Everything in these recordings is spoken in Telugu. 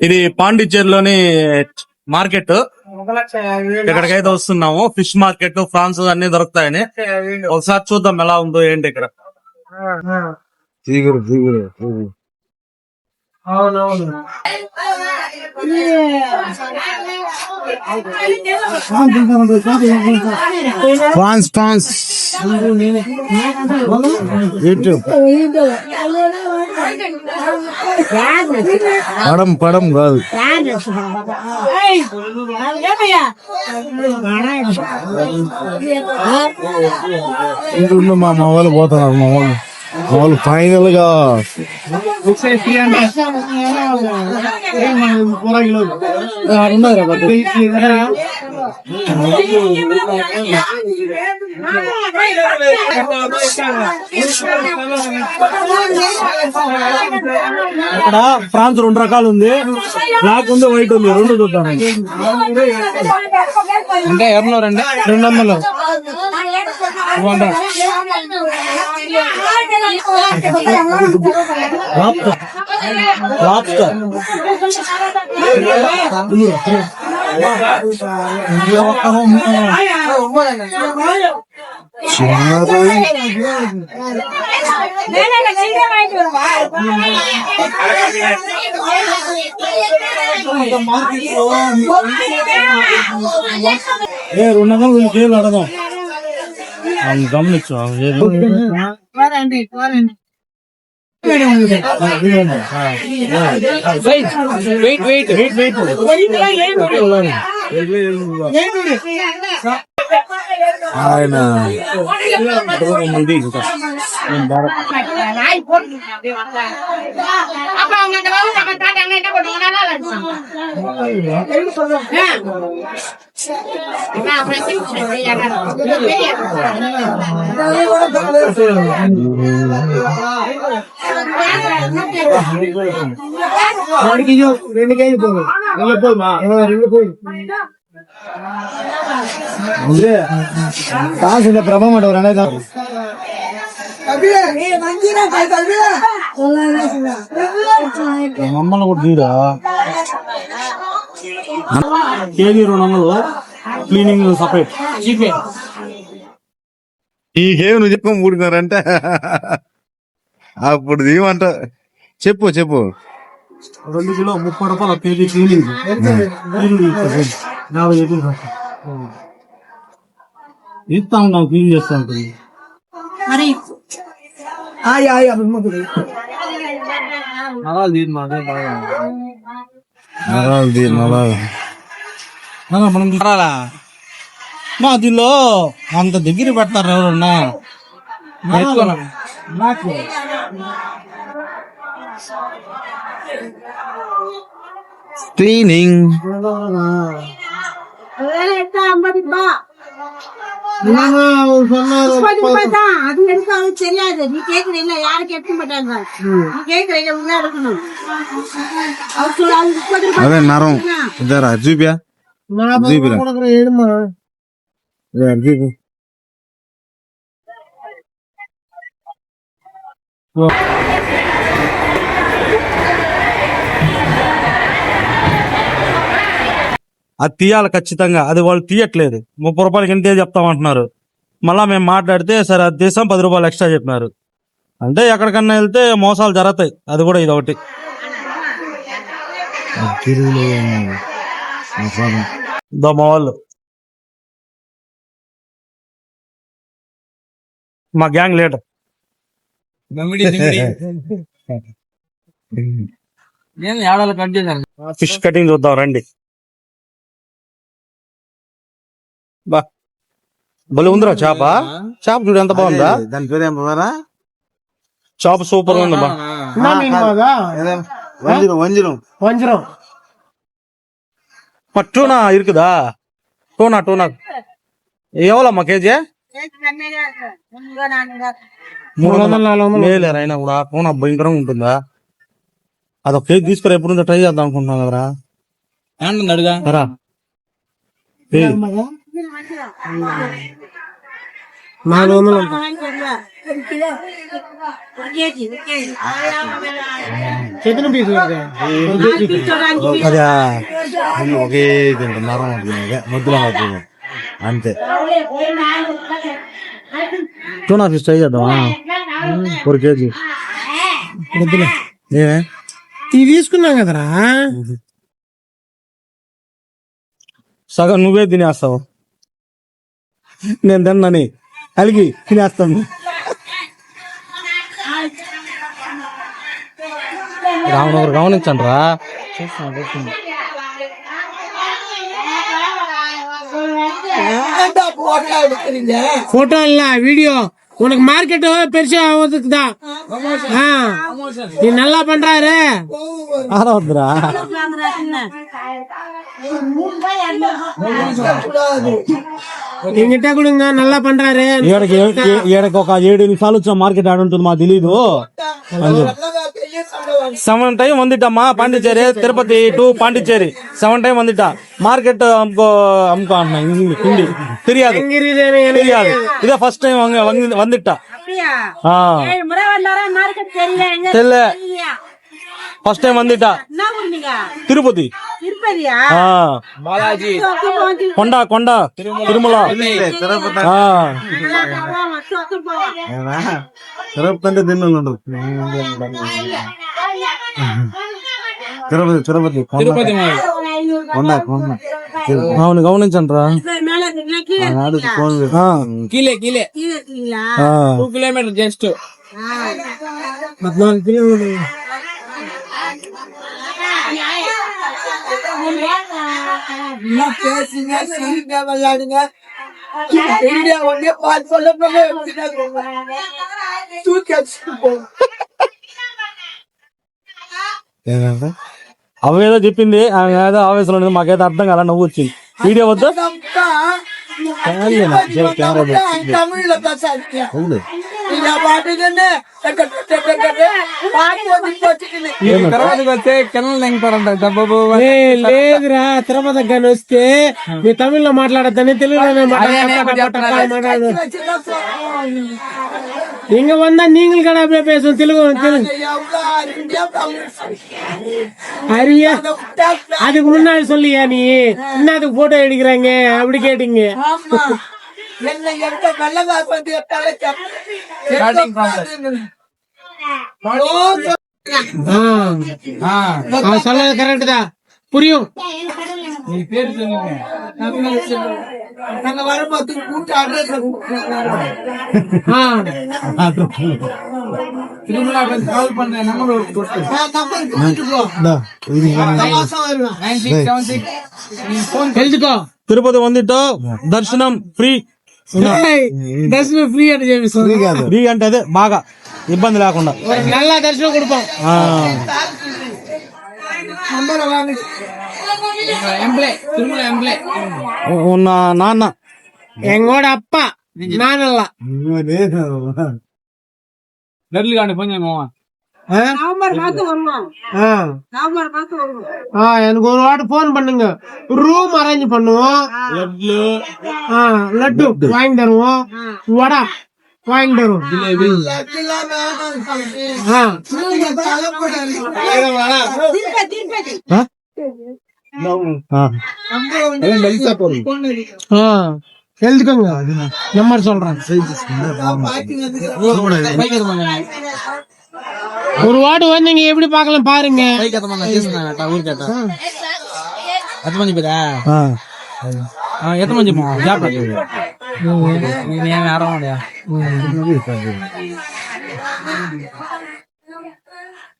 ఇది పాండిచ్చేరిలోని మార్కెట్. ఇక్కడికైతే వస్తున్నాము. ఫిష్ మార్కెట్, ఫ్రాన్స్ అన్ని దొరుకుతాయని. ఒకసారి చూద్దాం ఎలా ఉందో ఏంటి ఇక్కడ. అవునవును. ఫ్రాన్స్ ఫ్రాన్స్ యూట్యూబ్ పడం పడం కాదు. మా వాళ్ళు పోతున్నారు. మా వాళ్ళు ఫైనల్ గా అక్కడ ఫ్రాన్స్ 2 రకాలు ఉంది. బ్లాక్ ఉంది, వైట్ ఉంది. 2 చూద్దాం. అంటే ఎవరిలో 200 కేలు అడదాం. గమనించు. ఆయన ప్రభావం మమ్మల్ని కూడా తీరా. KG 200 cleaning separate. ఈ గేమ్ నువ్వు చెప్పు మూడున్నారంటే అప్పుడు ఏమంట చెప్పు 2 కిలో 30 రూపాయలు కేజీ క్లీనింగ్. 50 ఇస్తా ఉన్నాం, క్లీన్ చేస్తా ఉంటుంది. మా దీనిలో అంత దగ్గర పెడతారు ఎవరన్నా. క్లీనింగ్ అదే నరం ఇద్దరా చూపియా చూపి. అది తీయాలి ఖచ్చితంగా. అది వాళ్ళు తీయట్లేదు. 30 రూపాయలకి ఇంతే చెప్తామంటున్నారు. మళ్ళా మేము మాట్లాడితే సరే అది తీసాం, 10 రూపాయలు ఎక్స్ట్రా చెప్పినారు. అంటే ఎక్కడికన్నా వెళ్తే మోసాలు జరుగుతాయి. అది కూడా ఇది ఒకటి. మా వాళ్ళు మా గ్యాంగ్ లీడర్ ఫిష్ కటింగ్ చూద్దాం రండి. బా భలే ఉందిరా చేప. చేప చూడు ఎంత బాగుందా. దాని పేరు ఏం బాగా చేప సూపర్ ఉంది. బా వంజరం టూనా இருக்குதா? టూనా ఎవరమ్మా కేజీ? 300 అయినా కూడా టూనా భయంకరంగా ఉంటుందా? అదొక కేజీ తీసుకురా. ఎప్పుడు ట్రై చేద్దాం అనుకుంటున్నాం కదరా. 400 ఎన్ని పీసులు అదే ఒకే తింటాం నరం ఉంటుంది ముద్దులో అవుతుంది అంతే. టూనా ఫిష్ ట్రై చేద్దామా 1 కేజీ ఏమే ఇవి తీసుకున్నాం కదరా. సగం నువ్వే తినేస్తావు, నేను తిన్నాని అలిగి తినేస్తాను. రావణ్ గమనించండి రా. ఫోటో இல்ல வீடியோ உனக்கு மார்க்கெட் பெருசா ஆகுதுதா. நீ நல்லா பண்றாரு. ఆరవద్దురా. எங்கிட்ட கொடுங்க, நல்லா பண்றாரு. ఏడకి ఒక 7 నిమిషాలు వచ్చిన మార్కెట్ ఆడ ఉంటుంది మాకు తెలీదు. 7 టైం వందిట్టమ్మా పాండిచ్చేరి తిరుపతి టు పాండిచ్చేరి 7 టైం వందిట్ట మార్కెట్ అమ్ముకో అంటున్నా హిందీ తెలియదు. ఇదే ఫస్ట్ టైం వందిట్ట తెల్లే ఫస్ట్ టైం వందిట్ట తిరుపతి కొండ కొండ తిరుమల తిరుపతి అంటే తిన్ను ఉండదు. తిరుపతి తిరుపతి కొండ కొండ అవును గమనించండి రా. కీలే 2 కిలోమీటర్ జస్ట్ 14 కిలోమీటర్. అవేదో చెప్పింది ఆమె ఏదో ఆవేశంలో ఉంది, మాకేదో అర్థం కాల నవ్వు వచ్చింది. వీడియో వద్దు లేదురా. తిరుపతి కానీ వస్తే మీ తమిళ్లో మాట్లాడద్దని తెలుగులోనే మాట్లాడు. இங்க வந்தா நீங்கள் கடை அப்படியே பேசும் தெலுங்கு. அரியா அதுக்கு முன்னாடி சொல்லியா நீ என்னதுக்கு போட்டோ எடுக்கிறாங்க அப்படி கேட்டீங்க. சொல்றது கரெக்ட் தான், புரியும். తిరుపతి వందిట్టు దర్శనం ఫ్రీ. దర్శనం ఫ్రీ అంటే చేపిస్తుంది. ఫ్రీ అంటే అదే బాగా ఇబ్బంది లేకుండా నల్లా దర్శనం కొడుపాం. ఉన్న నాన్న ఎంగోడ అప్ప నానల్ల எனக்கு ஒரு வாட்டி போன் பண்ணுங்க, ரூம் அரேஞ்ச் பண்ணுவோம், லட்டு வாங்கி தருவோம், வடை வாங்கி தருவோம். எழுதுக்கோங்க, நம்பர் சொல்றேன். ஒரு வாட்டி வந்து நீங்க எப்படி பாக்கலாம் பாருங்க.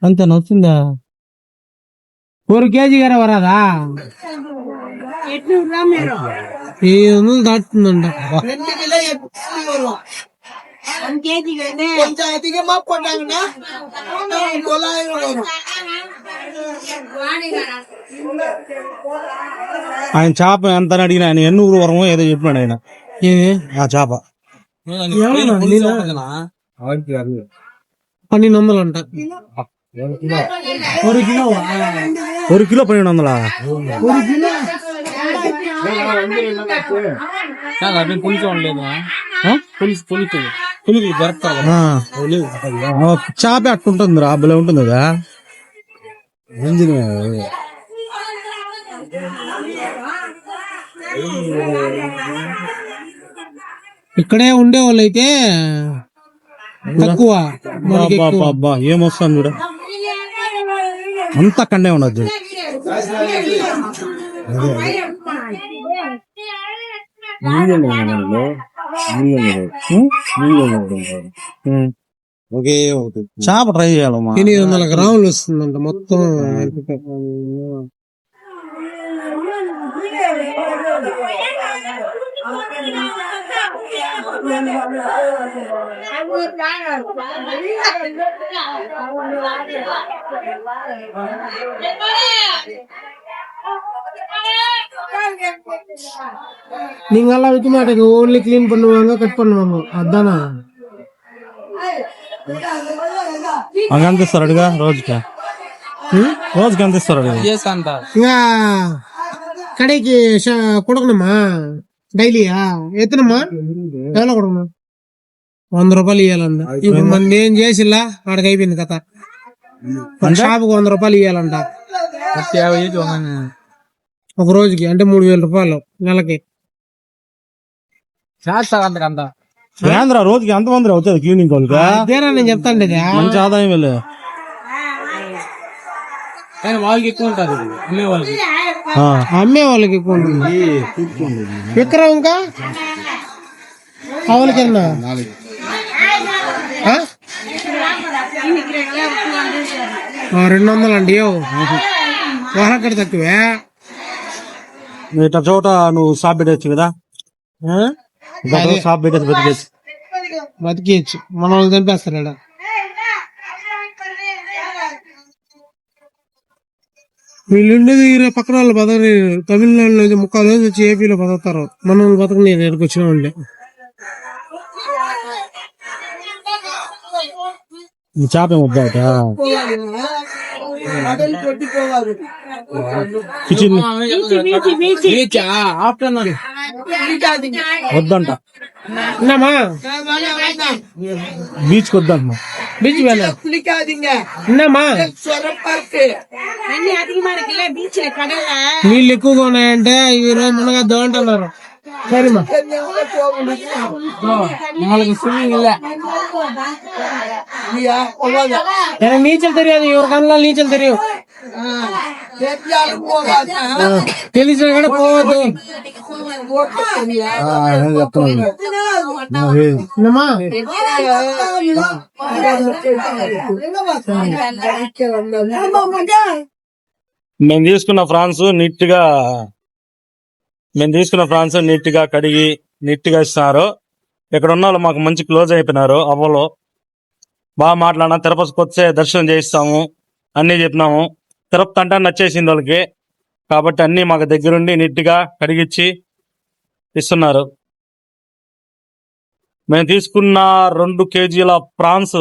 అంతే వచ్చిందా? 1 కేజీ గారే వరాదా? 700 దాటుతుందంట. கொஞ்சம் அதிகமா போட்டாங்கன்னா 900 வரும். ఆయన చేప ఎంత అని అడిగిన ఆయన 800 వరమో ఏదో చెప్పాడు ఆయన. ఆ చేప 1200 అంట. 1 కిలో 1 కిలో 1200. 1 కిలో పులుసు ఉండలేదు పులుసు దొరకాలి చేప అట్టుంటుంది రా భలే ఉంటుంది కదా ఇంజిన్ ఇక్కడే ఉండే వాళ్ళు అయితే తక్కువ అబ్బా ఏమొస్తాను చూడ అంతా కండే ఉండదు ఒకే ఒకటి చేప ట్రై చేయాలమ్మా 800 గ్రాములు వస్తుందంట మొత్తం. நீங்க எல்லாம் வைக்க மாட்டேங்க, ஓன்லி கிளீன் பண்ணுவாங்க, கட் பண்ணுவாங்க, அதானா? అంగ ఎంత ఇస్తారు అడిగా రోజుకి ఎంత ఇస్తారు అడిగా ఇంకా கடைக்கு கொடுக்கணுமா డైలీయా ఎత్తనమ్మా ఎవరో కొడుకున్నా 100 రూపాయలు ఇవ్వాలంట. ఇప్పుడు మనం ఏం చేసిలా ఆడికి అయిపోయింది కథ. షాపుకి 100 రూపాయలు ఇవ్వాలంట ఒక రోజుకి, అంటే 3000 రూపాయలు నెలకి. ఏంద్ర రోజుకి ఎంతమంది అవుతుంది క్లీనింగ్ వాళ్ళకి? అదేనా నేను చెప్తాను, మంచి ఆదాయం వెళ్ళే వాళ్ళకి ఎక్కువ ఉంటుంది, అమ్మే వాళ్ళకి ఎక్కువ ఉంటుంది. విక్రమ్ ఇంకా ఆవుల కింద 200 అండి. వాళ్ళక్కడ తక్కువే. ఇట్లా చోట నువ్వు షాప్ పెట్టచ్చు కదా, షాప్ పెట్టేసి బతికేయచ్చు. మన వాళ్ళు చంపేస్తారు ఇక్కడ. వీళ్ళుండేది పక్కన వాళ్ళు బతకని, తమిళనాడులో 3 రోజులు వచ్చి ఏపీలో బతుకుతారు. మన వాళ్ళు బతకని ఇక్కడికి వచ్చిన వాళ్ళే. చేప ముద్దాట వద్దంట, బీచ్ వద్దంట, బీచ్ వెళ్ళమ్మా. నీళ్ళు ఎక్కువగా ఉన్నాయంటే ఈ రోజు మునగద్దు అంటున్నారు. సరేమ్మా, నీచలు తెలియదు, ఎవరి కన్నా నీచలు తెలియదు, తెలిసిన కూడా పోవద్దు. మేము తీసుకున్న ఫ్రాన్స్ నీట్ గా కడిగి నీట్ గా ఇస్తున్నారు. ఇక్కడ ఉన్న వాళ్ళు మాకు మంచి క్లోజ్ అయిపోయినారు. అవ్వలో బాగా మాట్లాడినా, తిరుపతికి వచ్చే దర్శనం చేయిస్తాము అన్ని చెప్పినాము. తిరుపతి అంటే నచ్చేసింది వాళ్ళకి, కాబట్టి అన్ని మాకు దగ్గరుండి నీట్ గా కడిగిచ్చి ఇస్తున్నారు. మేము తీసుకున్న 2 కేజీల ప్రాన్స్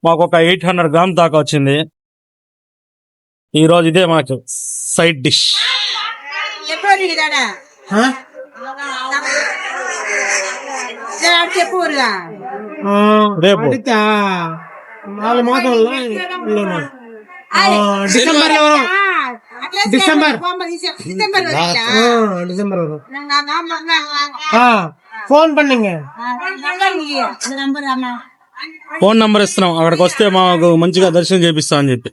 మాకు ఒక 800 గ్రామ్ దాకా వచ్చింది. ఈ రోజు ఇదే మాకు సైడ్ డిష్. రేపు డిసెంబర్ ఫోన్ పన్నుంగ. ఫోన్ నంబర్ ఇస్తున్నాం, అక్కడికి వస్తే మాకు మంచిగా దర్శనం చేపిస్తాం అని చెప్పి.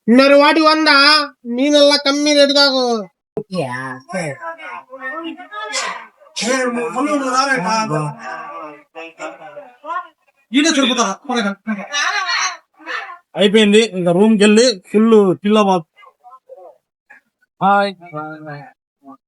இன்னொரு வாட்டி வந்தா மீன் எல்லாம் கம்மி ரேட்டு தாக்கும். అయిపోయింది, ఇంకా రూమ్కి వెళ్ళి ఫుల్ పిల్ల